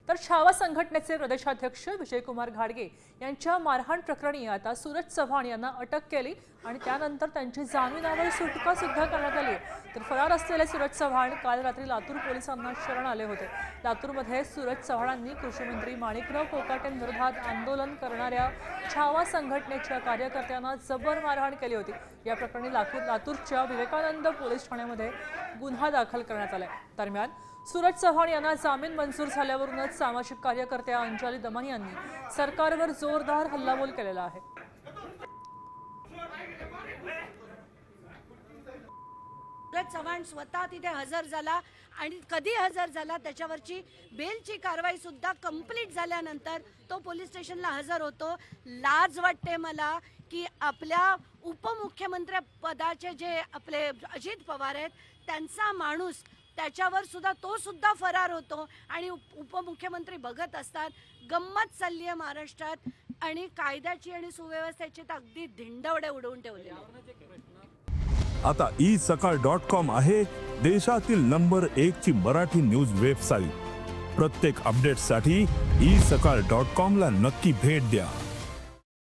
तर छावा संघटनेचे प्रदेशाध्यक्ष विजयकुमार घाडगे यांच्या मारहाण प्रकरणी आता सूरज चव्हाण यांना अटक केली आणि त्यानंतर त्यांची जामिनावर सुटका सुद्धा करण्यात आली। तर फरार असलेले सूरज चव्हाण काल रात्री लातूर पोलिसांना शरण आले होते। लातूरमध्ये सूरज चव्हाणांनी कृषीमंत्री माणिकराव कोकाटेंविरोधात आंदोलन करणाऱ्या छावा संघटनेच्या कार्यकर्त्यांना जबर मारहाण केली होती। या प्रकरणी लातूरच्या विवेकानंद पोलीस ठाण्यामध्ये गुन्हा दाखल करण्यात आलाय। दरम्यान सूरज चव्हाण यांना जामीन मंजूर झाल्यावरूनच सामाजिक कार्यकर्त्या अंजली दमन यांनी सरकारवर जोरदार हल्लाबोल केलेला आहे। सूरज चव्हाण स्वतः तिथे हजर झाला आणि कधी हजर झाला त्याच्यावरची बेलची कारवाई सुद्धा कंप्लीट झाल्यानंतर तो पोलीस स्टेशनला हजर होतो। लाज वाटते मला की आपल्या उपमुख्यमंत्री पदाचे जे आपले अजित पवार आहेत त्यांचा माणूस त्याच्यावर सुद्धा तो सुद्धा फरार होतो आणि उपमुख्यमंत्री बघत असतात। गंमत चालली आहे महाराष्ट्रात आणि कायद्याची आणि सुव्यवस्थेची तर अगदी धिंडवडे उडवून ठेवले। आता isakal.com आहे देशातील नंबर 1 ची मराठी न्यूज वेबसाईट। प्रत्येक अपडेटसाठी isakal.com ला नक्की भेट द्या।